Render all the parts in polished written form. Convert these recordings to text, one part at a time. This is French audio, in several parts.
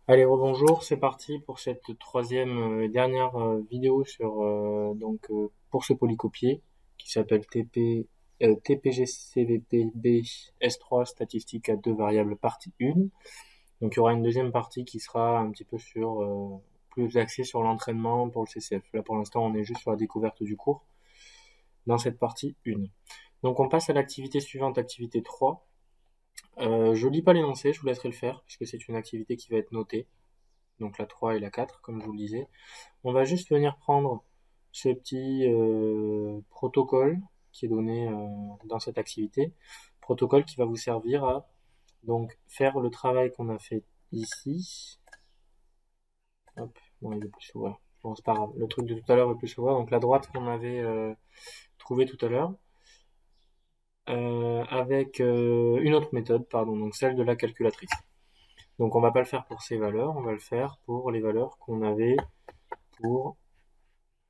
Allez, rebonjour, c'est parti pour cette troisième et dernière vidéo sur pour ce polycopier qui s'appelle TPG-CVPB S3 statistique à deux variables partie 1. Donc il y aura une deuxième partie qui sera un petit peu sur plus axée sur l'entraînement pour le CCF. Là pour l'instant on est juste sur la découverte du cours dans cette partie 1. Donc on passe à l'activité suivante, activité 3. Je lis pas l'énoncé, je vous laisserai le faire puisque c'est une activité qui va être notée. Donc la 3 et la 4, comme je vous le disais. On va juste venir prendre ce petit protocole qui est donné dans cette activité, protocole qui va vous servir à donc faire le travail qu'on a fait ici. Hop, bon, il veut plus s'ouvrir. Bon, c'est pas grave. Le truc de tout à l'heure veut plus s'ouvrir. Donc la droite qu'on avait trouvée tout à l'heure, avec une autre méthode, pardon, donc celle de la calculatrice. Donc on va pas le faire pour ces valeurs, on va le faire pour les valeurs qu'on avait pour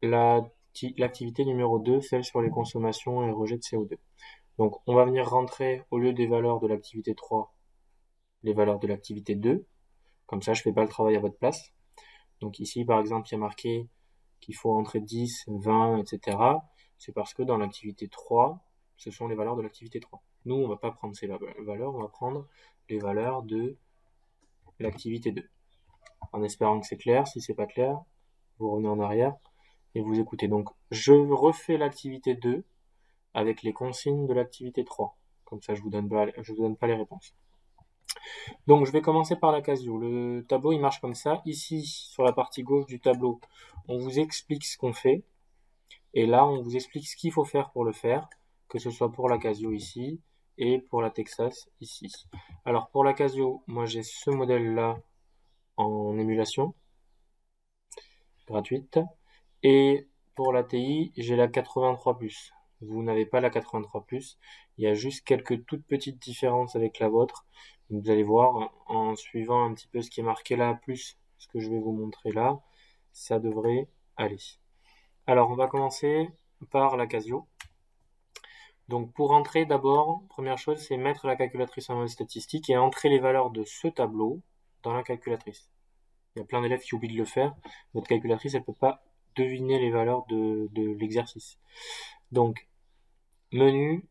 l'activité numéro 2, celle sur les consommations et rejets de CO2. Donc on va venir rentrer, au lieu des valeurs de l'activité 3, les valeurs de l'activité 2. Comme ça, je ne fais pas le travail à votre place. Donc ici, par exemple, il y a marqué qu'il faut entrer 10, 20, etc. C'est parce que dans l'activité 3, ce sont les valeurs de l'activité 3. Nous, on ne va pas prendre ces valeurs, on va prendre les valeurs de l'activité 2. En espérant que c'est clair. Si c'est pas clair, vous revenez en arrière et vous écoutez. Donc, je refais l'activité 2 avec les consignes de l'activité 3. Comme ça, je vous donne pas les réponses. Donc, je vais commencer par la Casio. Le tableau, il marche comme ça. Ici, sur la partie gauche du tableau, on vous explique ce qu'on fait. Et là, on vous explique ce qu'il faut faire pour le faire, que ce soit pour la Casio ici et pour la Texas ici. Alors, pour la Casio, moi, j'ai ce modèle-là en émulation gratuite. Et pour la TI, j'ai la 83+. Vous n'avez pas la 83+. Il y a juste quelques toutes petites différences avec la vôtre. Vous allez voir en suivant un petit peu ce qui est marqué là, plus ce que je vais vous montrer là, ça devrait aller. Alors, on va commencer par la Casio. Donc, pour entrer d'abord, première chose, c'est mettre la calculatrice en mode statistique et entrer les valeurs de ce tableau dans la calculatrice. Il y a plein d'élèves qui oublient de le faire. Votre calculatrice, elle peut pas deviner les valeurs de l'exercice. Donc, menu,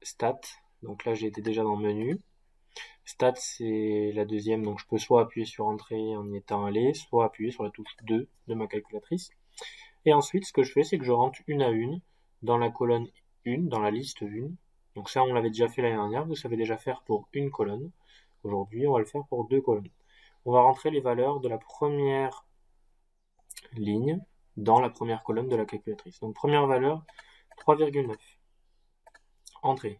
stats. Donc là, j'ai été déjà dans menu. Stats, c'est la deuxième. Donc, je peux soit appuyer sur entrée en y étant allé, soit appuyer sur la touche 2 de ma calculatrice. Et ensuite, ce que je fais, c'est que je rentre une à une dans la colonne 1, dans la liste 1. Donc ça, on l'avait déjà fait l'année dernière. Vous savez déjà faire pour une colonne. Aujourd'hui, on va le faire pour deux colonnes. On va rentrer les valeurs de la première ligne dans la première colonne de la calculatrice. Donc première valeur, 3,9. Entrée.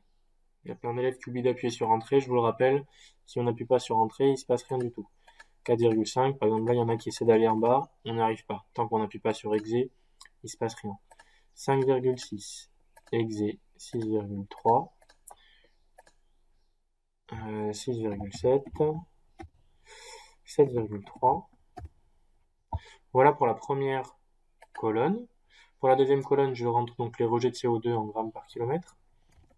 Il y a plein d'élèves qui oublient d'appuyer sur entrée, je vous le rappelle, si on n'appuie pas sur entrée, il ne se passe rien du tout. 4,5, par exemple là il y en a qui essaient d'aller en bas, on n'y arrive pas. Tant qu'on n'appuie pas sur exé, il ne se passe rien. 5,6, exé 6,3, 6,7, 7,3. Voilà pour la première colonne. Pour la deuxième colonne, je rentre donc les rejets de CO2 en grammes par kilomètre.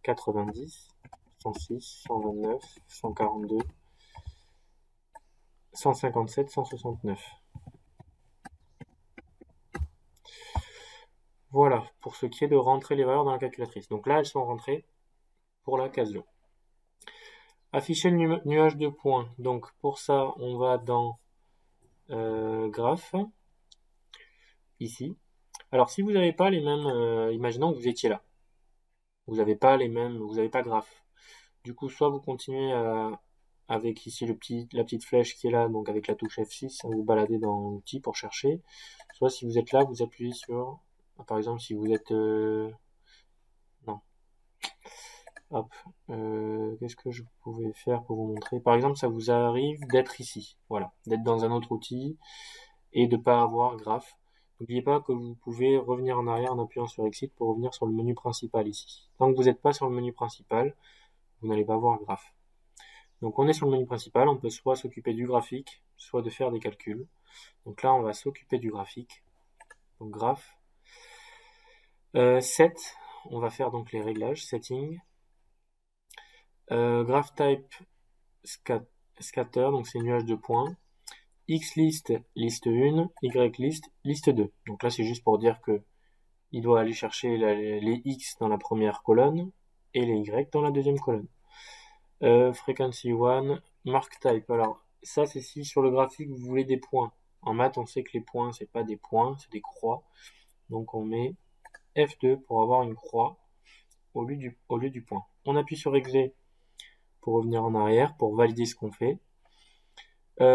90, 106, 129, 142, 157, 169. Voilà, pour ce qui est de rentrer les valeurs dans la calculatrice. Donc là, elles sont rentrées pour la Casio. Afficher le nuage de points. Donc pour ça, on va dans graphe, ici. Alors si vous n'avez pas les mêmes, imaginons que vous étiez là. Vous n'avez pas les mêmes, vous n'avez pas graphe. Du coup, soit vous continuez avec ici la petite flèche qui est là, donc avec la touche F6, vous baladez dans l'outil pour chercher. Soit si vous êtes là, vous appuyez sur, par exemple, si vous êtes, non, hop, qu'est-ce que je pouvais faire pour vous montrer? Par exemple, ça vous arrive d'être ici, voilà, d'être dans un autre outil et de pas avoir graphe. N'oubliez pas que vous pouvez revenir en arrière en appuyant sur Exit pour revenir sur le menu principal ici. Tant que vous n'êtes pas sur le menu principal, vous n'allez pas voir graphe. Donc on est sur le menu principal, on peut soit s'occuper du graphique, soit de faire des calculs. Donc là on va s'occuper du graphique. Donc graphe. 7, on va faire donc les réglages, setting. Graph type scatter, donc c'est nuage de points. X liste, liste 1, Y liste, liste 2. Donc là, c'est juste pour dire que il doit aller chercher les X dans la première colonne et les Y dans la deuxième colonne. Frequency 1, mark type. Alors, ça, c'est si sur le graphique, vous voulez des points. En maths, on sait que les points, c'est pas des points, c'est des croix. Donc, on met F2 pour avoir une croix au lieu du point. On appuie sur Exit pour revenir en arrière, pour valider ce qu'on fait.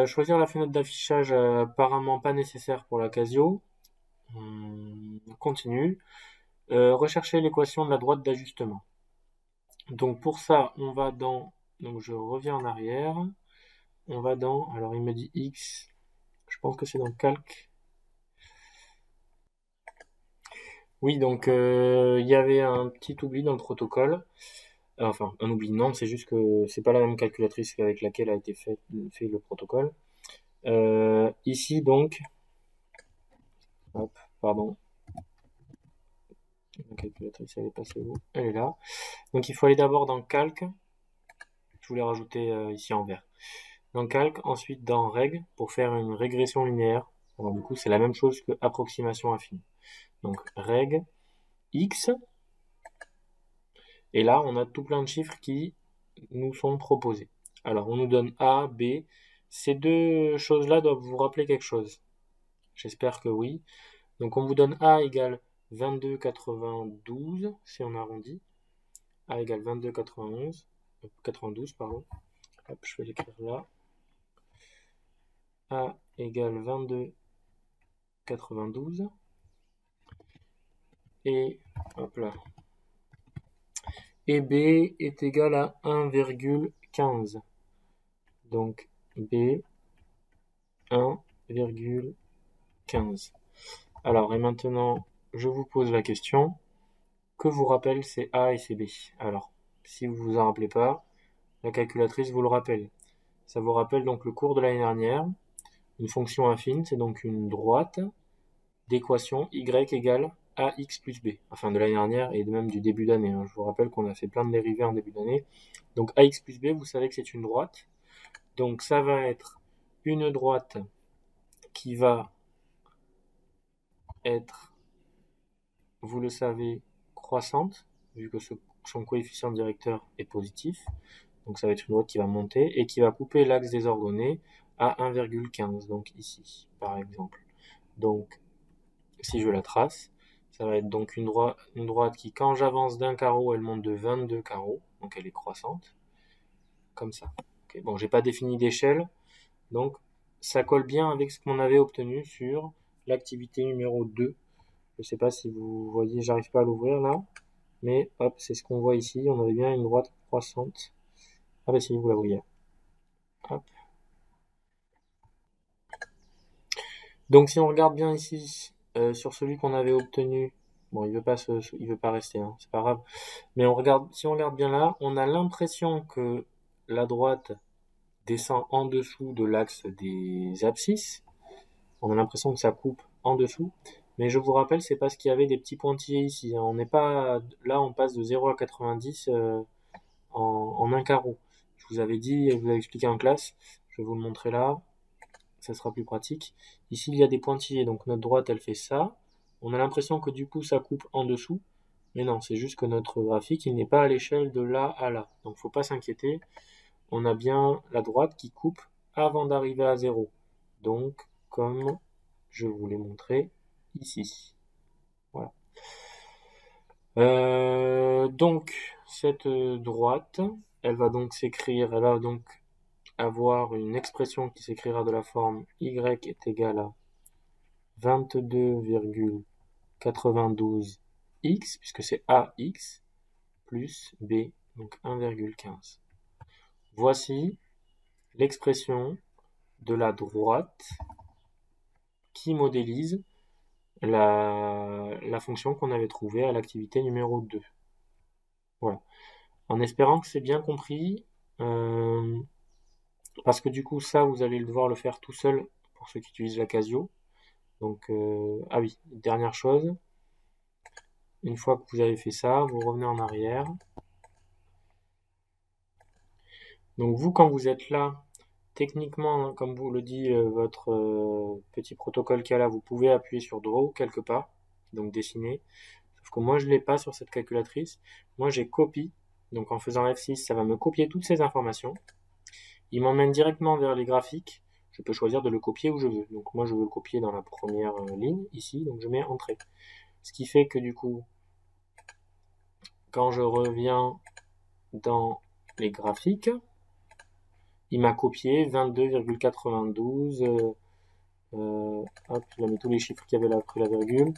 Choisir la fenêtre d'affichage, apparemment pas nécessaire pour la Casio. On continue. Rechercher l'équation de la droite d'ajustement. Donc pour ça, on va dans... Donc je reviens en arrière. On va dans... Alors il me dit X. Je pense que c'est dans Calc. Oui, donc il y avait un petit oubli dans le protocole. Enfin, un oubli, non, c'est juste que c'est pas la même calculatrice avec laquelle a été fait le protocole. Ici donc... Hop, pardon. La calculatrice, elle est passée où? Elle est là. Donc il faut aller d'abord dans Calc. Je voulais rajouter ici en vert. Dans Calc, ensuite dans Règle pour faire une régression linéaire. Alors du coup, c'est la même chose que approximation affine. Donc Règle X. Et là, on a tout plein de chiffres qui nous sont proposés. Alors, on nous donne A, B. Ces deux choses-là doivent vous rappeler quelque chose. J'espère que oui. Donc, on vous donne A égale 22,92 si on arrondit. A égale 22,91. 92, pardon. Hop, je vais l'écrire là. A égale 22,92. Et, hop là. Et B est égal à 1,15. Donc, B, 1,15. Alors, et maintenant, je vous pose la question. Que vous rappelle ces A et ces B? Alors, si vous vous en rappelez pas, la calculatrice vous le rappelle. Ça vous rappelle donc le cours de l'année dernière. Une fonction affine, c'est donc une droite d'équation y égale ax plus b. Enfin, de l'année dernière et même du début d'année. Hein. Je vous rappelle qu'on a fait plein de dérivés en début d'année. Donc, ax plus b, vous savez que c'est une droite. Donc, ça va être une droite qui va être, vous le savez, croissante, vu que son coefficient directeur est positif. Donc ça va être une droite qui va monter et qui va couper l'axe des ordonnées à 1,15, donc ici, par exemple. Donc, si je la trace, ça va être donc une droite qui, quand j'avance d'un carreau, elle monte de 22 carreaux, donc elle est croissante, comme ça. Okay. Bon, j'ai pas défini d'échelle, donc ça colle bien avec ce qu'on avait obtenu sur l'activité numéro 2. Je sais pas si vous voyez, j'arrive pas à l'ouvrir là, mais hop, c'est ce qu'on voit ici. On avait bien une droite croissante. Ah bah si, vous la voyez. Hop. Donc si on regarde bien ici, sur celui qu'on avait obtenu, bon, il veut pas rester, hein, c'est pas grave. Mais si on regarde bien là, on a l'impression que la droite descend en dessous de l'axe des abscisses. On a l'impression que ça coupe en dessous. Mais je vous rappelle, c'est parce qu'il y avait des petits pointillés ici. On n'est pas là, on passe de 0 à 90 en un carreau. Je vous avais dit, je vous avais expliqué en classe. Je vais vous le montrer là. Ça sera plus pratique. Ici, il y a des pointillés. Donc notre droite, elle fait ça. On a l'impression que du coup, ça coupe en dessous. Mais non, c'est juste que notre graphique, il n'est pas à l'échelle de là à là. Donc faut pas s'inquiéter. On a bien la droite qui coupe avant d'arriver à 0. Donc, comme je vous l'ai montré ici. Voilà. Donc, cette droite, elle va donc avoir une expression qui s'écrira de la forme y est égal à 22,92x, puisque c'est ax, plus b, donc 1,15. Voici l'expression de la droite qui modélise la fonction qu'on avait trouvée à l'activité numéro 2. Voilà. En espérant que c'est bien compris, parce que du coup, ça, vous allez devoir le faire tout seul pour ceux qui utilisent la Casio. Donc, ah oui, dernière chose. Une fois que vous avez fait ça, vous revenez en arrière. Donc vous, quand vous êtes là, techniquement, comme vous le dit votre petit protocole qu'il y a là, vous pouvez appuyer sur Draw quelque part, donc dessiner. Sauf que moi, je l'ai pas sur cette calculatrice. Moi, j'ai Copy. Donc en faisant F6, ça va me copier toutes ces informations. Il m'emmène directement vers les graphiques. Je peux choisir de le copier où je veux. Donc moi, je veux le copier dans la première ligne, ici. Donc je mets Entrée. Ce qui fait que du coup, quand je reviens dans les graphiques, il m'a copié 22,92. Hop, il a mis tous les chiffres qu'il y avait là après la virgule.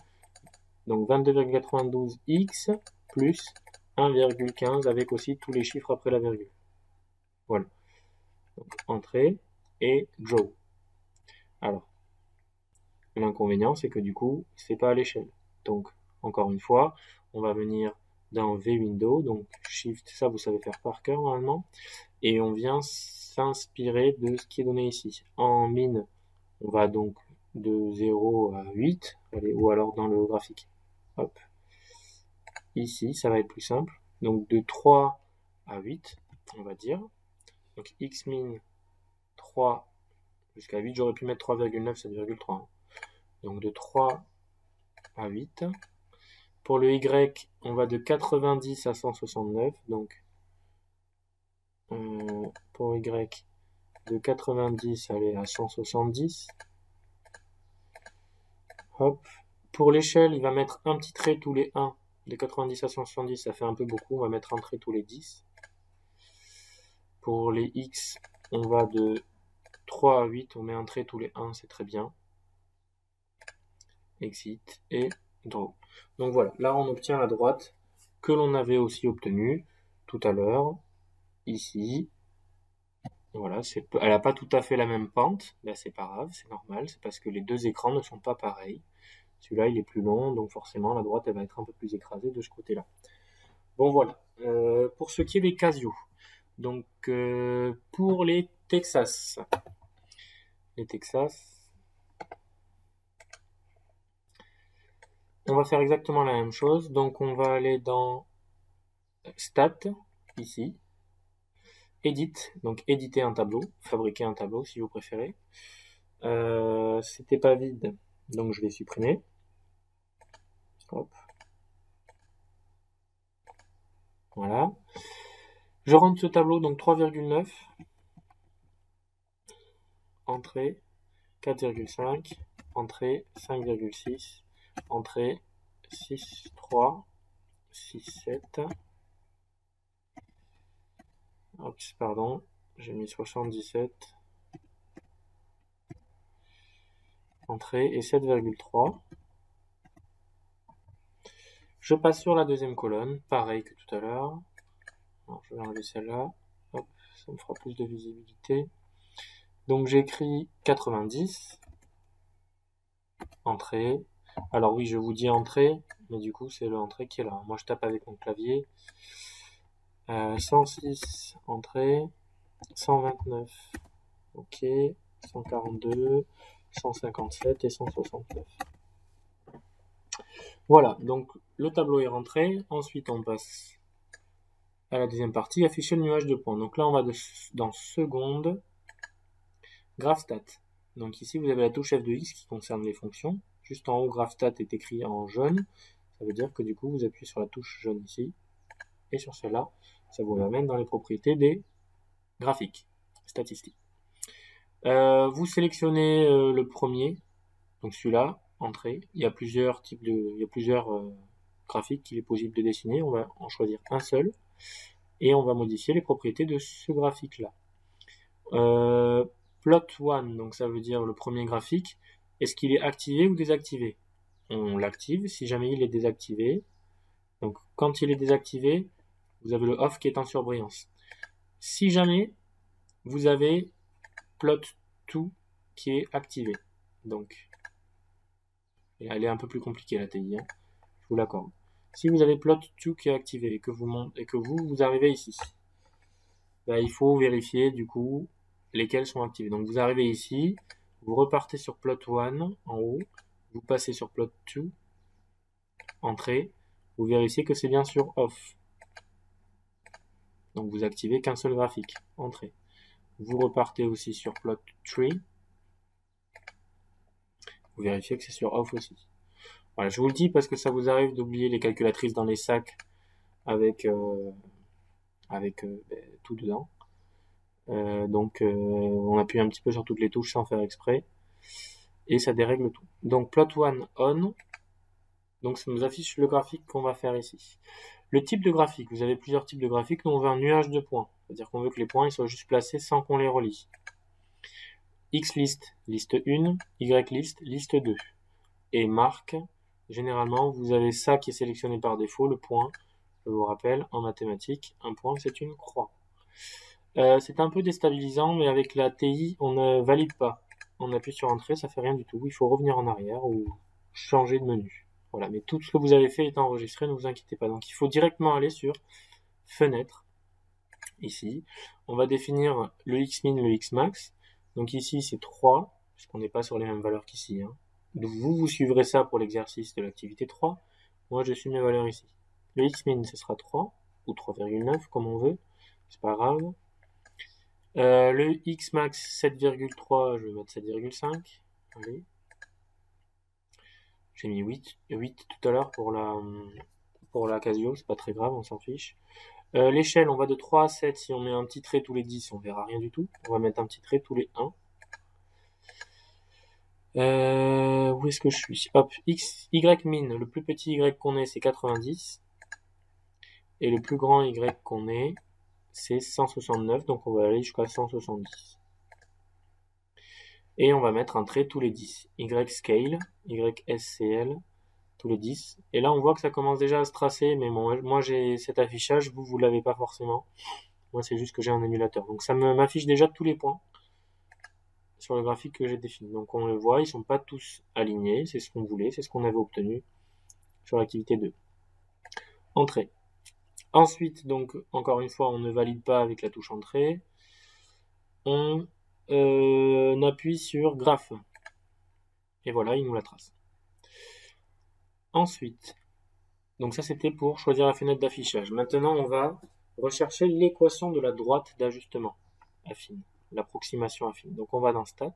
Donc 22,92x plus 1,15 avec aussi tous les chiffres après la virgule. Voilà. Donc Entrée et Draw. Alors, l'inconvénient, c'est que du coup, il ne se fait pas à l'échelle. Donc, encore une fois, on va venir dans V-Window, donc Shift, ça vous savez faire par cœur normalement, et on vient s'inspirer de ce qui est donné ici. En mine, on va donc de 0 à 8, allez, ou alors dans le graphique. Hop. Ici, ça va être plus simple. Donc de 3 à 8, on va dire. Donc x min 3 jusqu'à 8, j'aurais pu mettre 3,9, 7,3. Donc de 3 à 8. Pour le y, on va de 90 à 169. Donc pour y, de 90 aller à 170. Hop. Pour l'échelle, il va mettre un petit trait tous les 1. De 90 à 170, ça fait un peu beaucoup. On va mettre un trait tous les 10. Pour les x, on va de 3 à 8. On met un trait tous les 1, c'est très bien. Exit et Draw. Donc voilà, là on obtient la droite que l'on avait aussi obtenue tout à l'heure, ici. Voilà, elle n'a pas tout à fait la même pente, ben, c'est pas grave, c'est normal, c'est parce que les deux écrans ne sont pas pareils. Celui-là il est plus long, donc forcément la droite elle va être un peu plus écrasée de ce côté-là. Bon voilà, pour ce qui est des Casio. Donc pour les Texas. Les Texas, on va faire exactement la même chose. Donc on va aller dans Stat, ici. Edit, donc éditer un tableau, fabriquer un tableau si vous préférez. C'était pas vide, donc je vais supprimer. Hop. Voilà. Je rentre ce tableau, donc 3,9. Entrée, 4,5. Entrée, 5,6. Entrée, 6,3. 6,7. Oups, pardon, j'ai mis 77. Entrée et 7,3. Je passe sur la deuxième colonne, pareil que tout à l'heure. Je vais enlever celle-là. Hop, ça me fera plus de visibilité. Donc j'écris 90. Entrée. Alors oui, je vous dis entrée, mais du coup c'est l'entrée qui est là. Moi je tape avec mon clavier. 106, entrée. 129, ok. 142, 157 et 169. Voilà, donc le tableau est rentré. Ensuite on passe à la deuxième partie, afficher le nuage de points. Donc là on va dans seconde, GraphStat. Donc ici vous avez la touche F de X qui concerne les fonctions. Juste en haut, GraphStat est écrit en jaune. Ça veut dire que du coup vous appuyez sur la touche jaune ici. Et sur celle-là, ça vous amène dans les propriétés des graphiques, statistiques. Vous sélectionnez le premier, donc celui-là, entrée. Il y a plusieurs graphiques qu'il est possible de dessiner. On va en choisir un seul et on va modifier les propriétés de ce graphique-là. Plot 1, donc ça veut dire le premier graphique. Est-ce qu'il est activé ou désactivé? On l'active si jamais il est désactivé. Donc quand il est désactivé, vous avez le off qui est en surbrillance. Si jamais vous avez plot 2 qui est activé. Donc elle est un peu plus compliquée la TI, hein, je vous l'accorde. Si vous avez plot 2 qui est activé et que vous arrivez ici, ben, il faut vérifier du coup lesquels sont activés. Donc vous arrivez ici, vous repartez sur plot 1 en haut, vous passez sur plot 2, entrée, vous vérifiez que c'est bien sur off. Donc vous activez qu'un seul graphique, entrée. Vous repartez aussi sur plot tree. Vous vérifiez que c'est sur off aussi. Voilà, je vous le dis parce que ça vous arrive d'oublier les calculatrices dans les sacs avec, tout dedans. On appuie un petit peu sur toutes les touches sans faire exprès. Et ça dérègle tout. Donc plot one on. Donc ça nous affiche le graphique qu'on va faire ici. Le type de graphique, vous avez plusieurs types de graphiques. Nous on veut un nuage de points. C'est-à-dire qu'on veut que les points ils soient juste placés sans qu'on les relie. Xlist, liste 1, Ylist, liste 2. Et marque, généralement vous avez ça qui est sélectionné par défaut, le point. Je vous rappelle, en mathématiques, un point c'est une croix. C'est un peu déstabilisant, mais avec la TI, on ne valide pas. On appuie sur Entrée, ça fait rien du tout. Il faut revenir en arrière ou changer de menu. Voilà, mais tout ce que vous avez fait est enregistré, ne vous inquiétez pas. Donc il faut directement aller sur Fenêtre, ici. On va définir le Xmin, le Xmax. Donc ici c'est 3, puisqu'on n'est pas sur les mêmes valeurs qu'ici. Hein. Donc vous suivrez ça pour l'exercice de l'activité 3. Moi je suis mes valeurs ici. Le Xmin ce sera 3, ou 3,9 comme on veut. C'est pas grave. Le Xmax 7,3, je vais mettre 7,5. Allez. J'ai mis 8 tout à l'heure pour la Casio, c'est pas très grave, on s'en fiche. L'échelle, on va de 3 à 7. Si on met un petit trait tous les 10, on verra rien du tout. On va mettre un petit trait tous les 1. Où est-ce que je suis? Hop, YMin, le plus petit Y qu'on ait, c'est 90. Et le plus grand Y qu'on ait, c'est 169. Donc on va aller jusqu'à 170. Et on va mettre un trait tous les 10. YScale, YSCL, tous les 10. Et là, on voit que ça commence déjà à se tracer, mais bon, moi j'ai cet affichage, vous l'avez pas forcément. Moi, c'est juste que j'ai un émulateur. Donc ça m'affiche déjà tous les points sur le graphique que j'ai défini. Donc on le voit, ils sont pas tous alignés, c'est ce qu'on voulait, c'est ce qu'on avait obtenu sur l'activité 2. Entrée. Ensuite, donc, encore une fois, on ne valide pas avec la touche Entrée. On appuie sur Graphe. Et voilà, il nous la trace. Ensuite, donc ça c'était pour choisir la fenêtre d'affichage. Maintenant, on va rechercher l'équation de la droite d'ajustement affine, l'approximation affine. Donc on va dans Stats,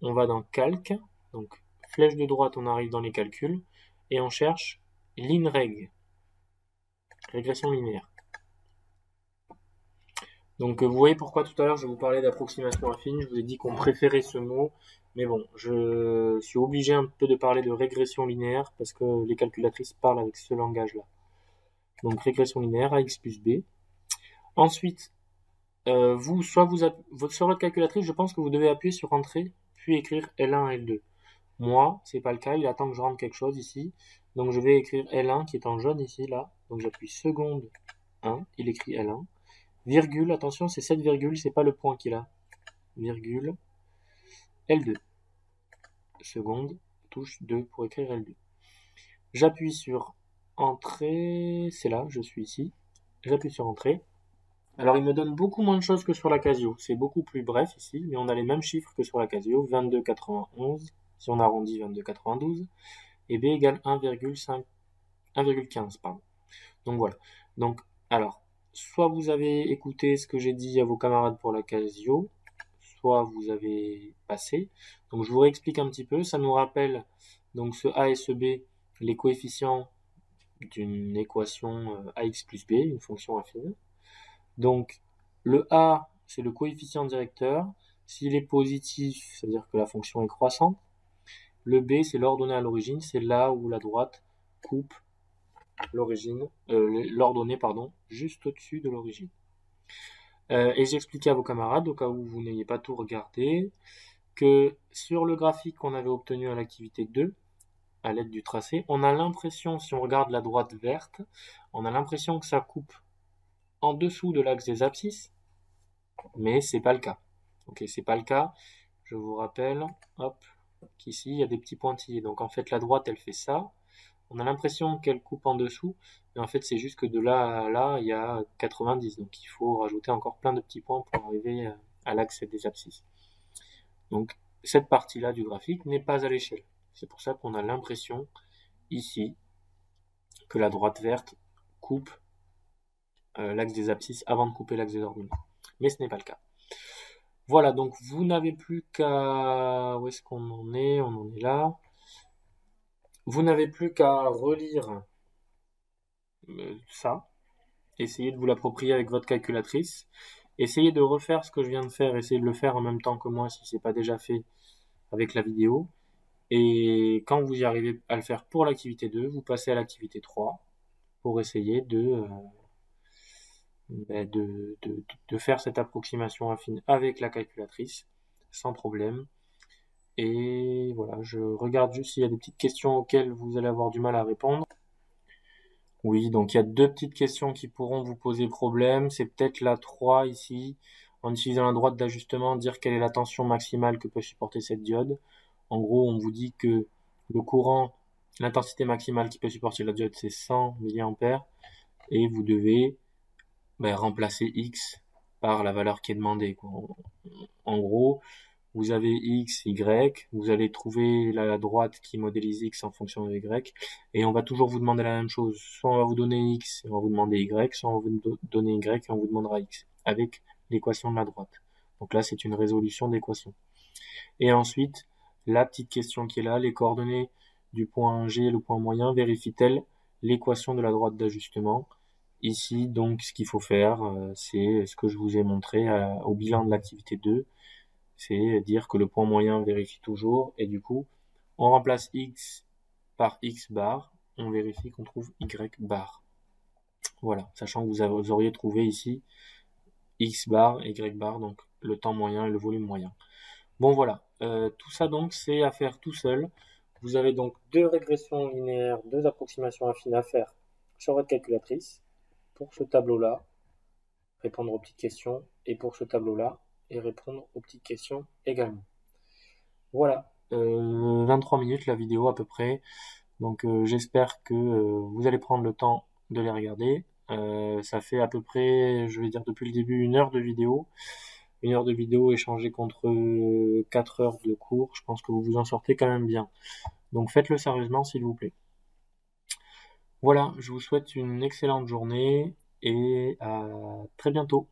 on va dans Calque, donc flèche de droite, on arrive dans les calculs, et on cherche LinReg, régression linéaire. Donc vous voyez pourquoi tout à l'heure je vous parlais d'approximation affine, je vous ai dit qu'on préférait ce mot, mais bon, je suis obligé un peu de parler de régression linéaire parce que les calculatrices parlent avec ce langage-là. Donc régression linéaire, AX plus B. Ensuite, sur votre calculatrice, je pense que vous devez appuyer sur Entrée, puis écrire L1, L2. Moi, c'est pas le cas, il attend que je rentre quelque chose ici. Donc je vais écrire L1 qui est en jaune ici, là. Donc j'appuie seconde 1, il écrit L1. Virgule, attention, c'est cette virgule, c'est pas le point qu'il a. Virgule, L2. Seconde, touche 2 pour écrire L2. J'appuie sur Entrée, c'est là, je suis ici. J'appuie sur Entrée. Alors il me donne beaucoup moins de choses que sur la Casio. C'est beaucoup plus bref ici, mais on a les mêmes chiffres que sur la Casio. 22,91, si on arrondit 22,92, et B égale 1,15, pardon. Donc voilà. Donc, alors, soit vous avez écouté ce que j'ai dit à vos camarades pour la Casio, soit vous avez passé. Donc je vous réexplique un petit peu. Ça nous rappelle donc ce A et ce B, les coefficients d'une équation AX plus B, une fonction affine. Donc le A, c'est le coefficient directeur. S'il est positif, ça veut dire que la fonction est croissante. Le B, c'est l'ordonnée à l'origine, c'est là où la droite coupe l'ordonnée, juste au-dessus de l'origine. Et j'expliquais à vos camarades, au cas où vous n'ayez pas tout regardé, que sur le graphique qu'on avait obtenu à l'activité 2, à l'aide du tracé, on a l'impression, si on regarde la droite verte, on a l'impression que ça coupe en dessous de l'axe des abscisses, mais c'est pas le cas. Ok, c'est pas le cas. Je vous rappelle, hop, qu'ici il y a des petits pointillés. Donc en fait la droite elle fait ça. On a l'impression qu'elle coupe en dessous, mais en fait c'est juste que de là à là il y a 90. Donc il faut rajouter encore plein de petits points pour arriver à l'axe des abscisses. Donc cette partie-là du graphique n'est pas à l'échelle. C'est pour ça qu'on a l'impression ici que la droite verte coupe l'axe des abscisses avant de couper l'axe des ordonnées. Mais ce n'est pas le cas. Voilà, donc vous n'avez plus qu'à... Où est-ce qu'on en est? On en est là. Vous n'avez plus qu'à relire ça. Essayez de vous l'approprier avec votre calculatrice. Essayez de refaire ce que je viens de faire. Essayez de le faire en même temps que moi si c'est pas déjà fait avec la vidéo. Et quand vous y arrivez à le faire pour l'activité 2, vous passez à l'activité 3 pour essayer de faire cette approximation affine avec la calculatrice sans problème. Et voilà, je regarde juste s'il y a des petites questions auxquelles vous allez avoir du mal à répondre. Oui, donc il y a deux petites questions qui pourront vous poser problème. C'est peut-être la 3 ici, en utilisant la droite d'ajustement, dire quelle est la tension maximale que peut supporter cette diode. En gros, on vous dit que le courant, l'intensité maximale qui peut supporter la diode, c'est 100 mA, et vous devez remplacer X par la valeur qui est demandée, quoi. En gros, vous avez X, Y, vous allez trouver la droite qui modélise X en fonction de Y, et on va toujours vous demander la même chose. Soit on va vous donner X et on va vous demander Y, soit on va vous donner Y et on vous demandera X, avec l'équation de la droite. Donc là, c'est une résolution d'équation. Et ensuite, la petite question qui est là, les coordonnées du point G et le point moyen vérifient-elles l'équation de la droite d'ajustement? Ici, donc, ce qu'il faut faire, c'est ce que je vous ai montré au bilan de l'activité 2, c'est dire que le point moyen vérifie toujours, et du coup, on remplace X par X bar, on vérifie qu'on trouve Y bar. Voilà, sachant que vous auriez trouvé ici X bar et Y bar, donc le temps moyen et le volume moyen. Bon voilà, tout ça donc c'est à faire tout seul. Vous avez donc deux régressions linéaires, deux approximations affines à faire sur votre calculatrice. Pour ce tableau-là, répondre aux petites questions, et pour ce tableau-là, et répondre aux petites questions également. Voilà, 23 minutes la vidéo à peu près. Donc j'espère que vous allez prendre le temps de les regarder. Ça fait à peu près, je vais dire depuis le début, 1 heure de vidéo. 1 heure de vidéo échangée contre 4 heures de cours. Je pense que vous vous en sortez quand même bien. Donc faites-le sérieusement s'il vous plaît. Voilà, je vous souhaite une excellente journée et à très bientôt.